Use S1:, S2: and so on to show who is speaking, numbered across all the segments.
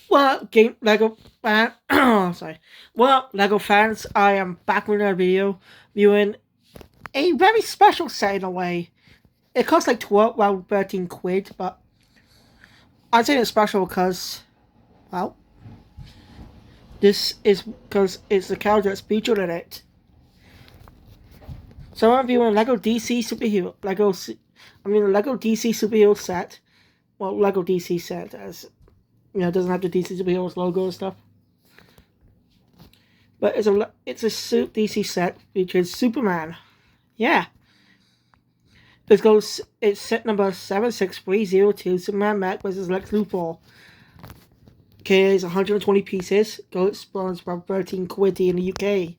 S1: Well, game Lego fan. Sorry. Well, Lego fans, I am back with another video, viewing a very special set in a way. It costs like 12, well, 13 quid, but I'd say it's special because, well, this is because it's the character that's featured in it. So I'm viewing Lego DC superhero, Lego DC superhero set. Well, Lego DC set, as you know, it doesn't have the DC superheroes logo and stuff. But it's a suit DC set featuring Superman. Yeah. It's set number 76302, Superman Mech versus Lex Luthor. Okay, it's 120 pieces. Goes spawns about 13 quid in the UK.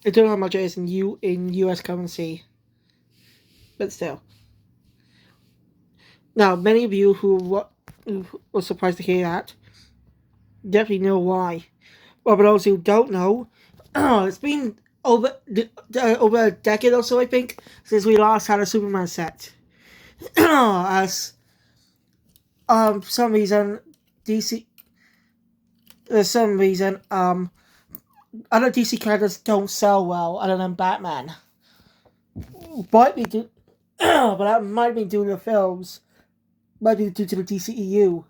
S1: I don't know how much it is in US currency. But still. Now, many of you who were surprised to hear that definitely know why. Well, for those who don't know, it's been over a decade or so, I think, since we last had a Superman set. As some reason DC, there's some reason other DC characters don't sell well other than Batman. But that might be due to the films, might be due to the DCEU.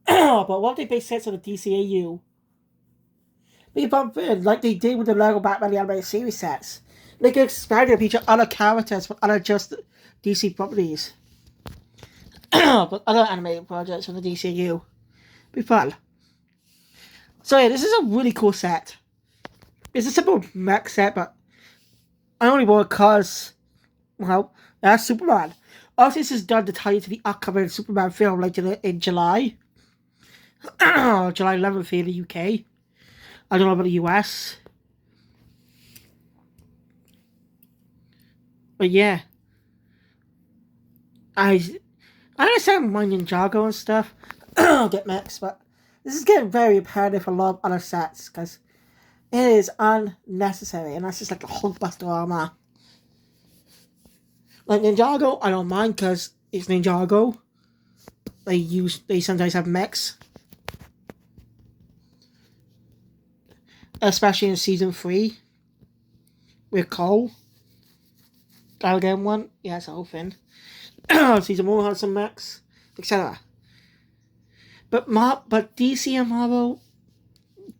S1: But what if they base sets on the DCEU? Like they did with the Lego Batman the Animated Series sets. They could expand and feature other characters from other just DC properties. But other animated projects from the DCU. Be fun. So yeah, this is a really cool set. It's a simple mech set, but I only bought it because, well, that's Superman. Also, this is done to tie into the upcoming Superman film later in July. July 11th here in the UK. I don't know about the US. But yeah. I understand my Ninjago and stuff. Get mixed, but this is getting very apparent for a lot of other sets because it is unnecessary, and that's just like a Hulkbuster armor. Like Ninjago, I don't mind because it's Ninjago. They sometimes have mechs, especially in season 3 with Cole. That'll get one. Yeah, it's a whole thing. Season 1 has some mechs, etc. But DC and Marvel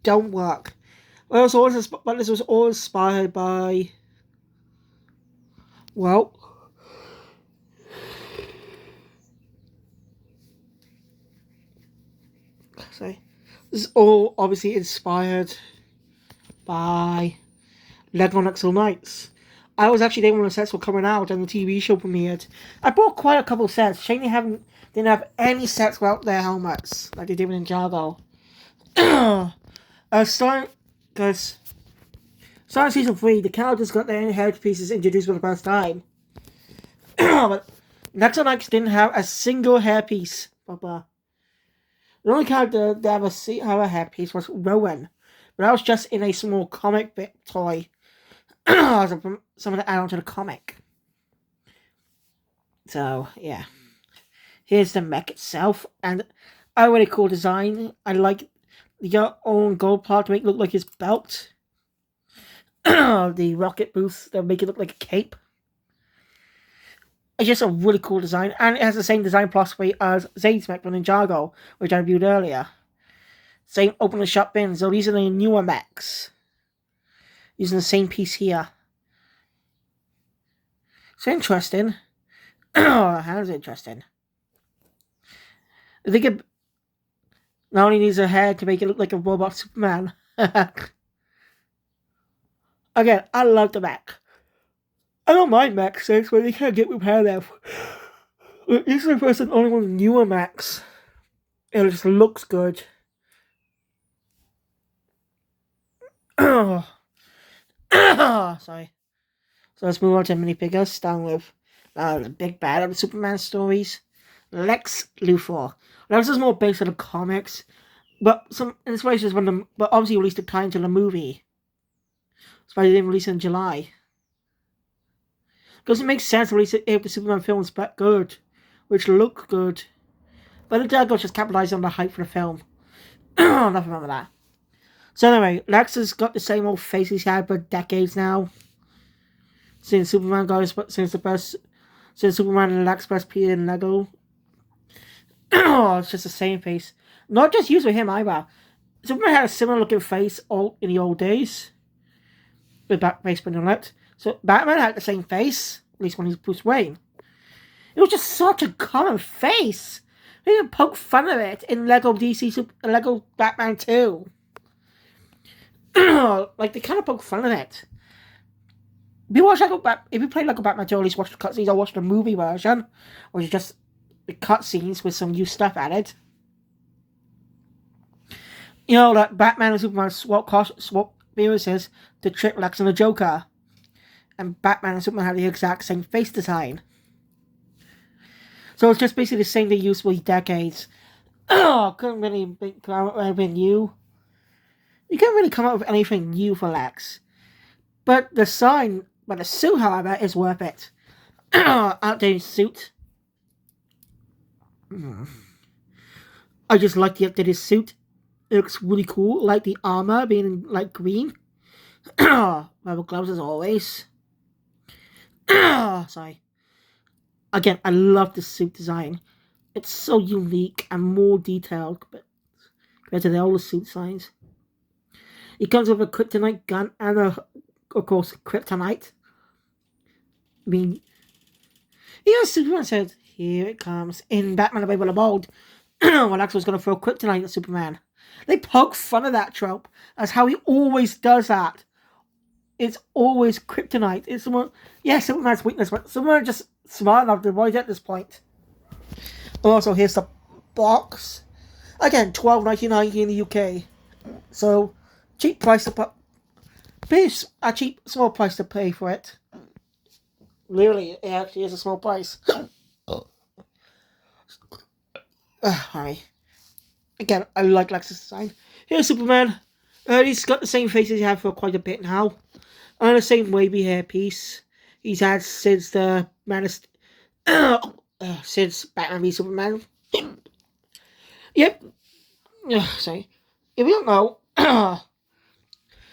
S1: don't work. But this was all inspired by, well, this is all obviously inspired by Lego Nexal Knights. I was actually there when the sets were coming out and the TV show premiered. I bought quite a couple of sets. Shame they didn't have any sets without their helmets like they did with Ninjago. Starting season 3, the characters got their head pieces introduced for the first time. But Nexal Knights didn't have a single hairpiece. The only character that ever have a hairpiece was Rowan. But that was just in a small comic bit toy. Something to add on to the comic. So, yeah. Here's the mech itself. And a really cool design. I like the own gold part to make it look like his belt. The rocket boots that make it look like a cape. It's just a really cool design. And it has the same design philosophy as Zane's mech from Ninjago, which I reviewed earlier. Same open and shut bins. So these are the newer mechs. Using the same piece here. It's interesting. How is it interesting? I think it not only needs a head to make it look like a robot Superman. Again, I love the mech. I don't mind mech sets, but they can't get repaired now. Usually the person only one of the newer mechs. It just looks good. Sorry. So let's move on to minifigures, starting with the big bad of the Superman stories, Lex Luthor. Now this is more based on the comics, but some inspirations but obviously released the time to the movie. That's why they didn't release it in July. Because it makes sense to release it if the Superman film is good. which look good. But the Lego just capitalized on the hype for the film. Nothing wrong with that. So anyway, Lex has got the same old face he's had for decades now. Since Superman got his, since Superman and Lex first appeared in Lego. It's just the same face. Not just used with him either. Superman had a similar looking face in the old days. With back face being left. So Batman had the same face, at least when he's Bruce Wayne. It was just such a common face. They even poke fun of it in Lego Lego Batman 2. Like they kind of poke fun of it. If you play Lego Batman 2, at least watch the cutscenes or watch the movie version, or you just the cutscenes with some new stuff added. You know that Batman and Superman swap appearances to trick Lex and the Joker, and Batman and Superman had the exact same face design. So it's just basically the same they used for decades. Couldn't really come up with anything new. You can't really come up with anything new for Lex. But the suit, however, is worth it. Outdated suit. I just like the updated suit. It looks really cool. I like the armor being like green. Rubber gloves as always. Sorry. Again, I love the suit design. It's so unique and more detailed compared to the older suit designs. It comes with a kryptonite gun and of course, kryptonite. I mean, even Superman said, "Here it comes." In Batman: The Brave and the Bold, when Lex was going to throw kryptonite at Superman, they poke fun of that trope as how he always does that. It's always kryptonite. It's Superman's weakness, but Superman just smart enough to avoid it at this point. Also, here's the box. Again, $12.99 in the UK. So, cheap price to put. A cheap, small price to pay for it. Literally, it actually is a small price. Hi. Again, I like Lex's design. Here's Superman. He's got the same face as he had for quite a bit now. And the same wavy hairpiece he's had since the since Batman v Superman. Yep. Sorry. If you don't know,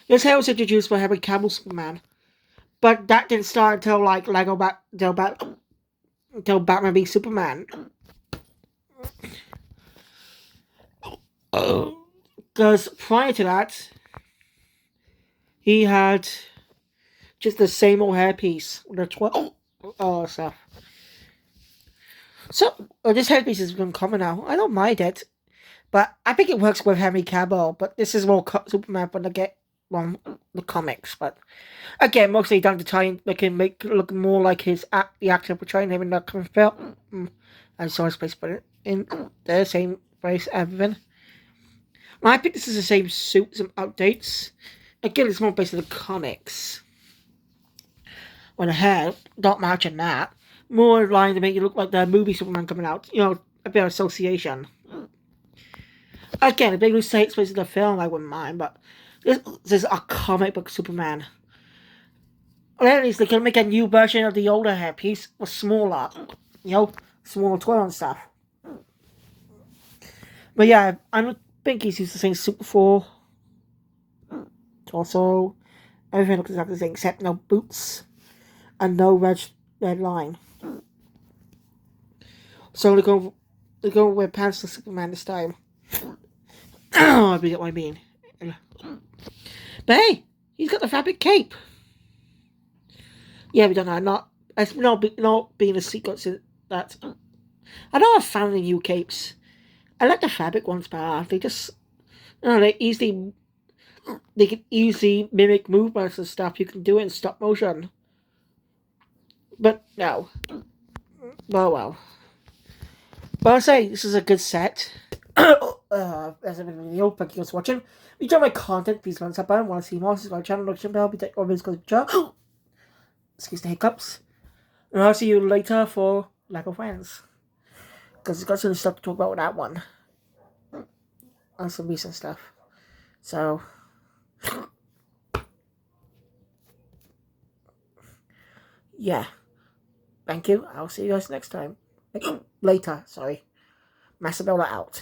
S1: this hair was introduced by Henry Cavill Superman, but that didn't start until like until Batman v Superman. Because prior to that, he had just the same old hairpiece with the stuff. So this hairpiece has become common now. I don't mind it, but I think it works with Henry Cavill. But this is more Superman from the comics. But again, mostly done to try and make him look more like the actor portraying him in the comic film. I saw his face put it in the same place, everything. I think this is the same suit, some updates. Again, it's more based on the comics. When the hair don't match in that, more in line to make it look like the movie Superman coming out. You know, a bit of association. Again, if they would say it's based on the film, I wouldn't mind, but this is a comic book Superman. Or at least they can make a new version of the older hairpiece, or smaller. You know, smaller twirl and stuff. But yeah, I don't think he's used the same suit before. Also, everything looks exactly the same except no boots and no red line. So they're going to wear pants to Superman this time. I get what I mean. But hey, he's got the fabric cape. Yeah, we don't know. Not being a secret to that. I know I've found the new capes. I like the fabric ones better. They just, they can easily mimic movements and stuff. You can do it in stop motion. But no. Well. But I'll say this is a good set. As a video, thank you guys for watching. If you enjoy my content, please comment that button. Want to see more? Subscribe to my channel, notification bell, be take over this excuse the hiccups. And I'll see you later for Lack of Friends. Because it's got some stuff to talk about with that one. And some recent stuff. So, yeah. Thank you. I'll see you guys next time. later. Sorry. Masabella out.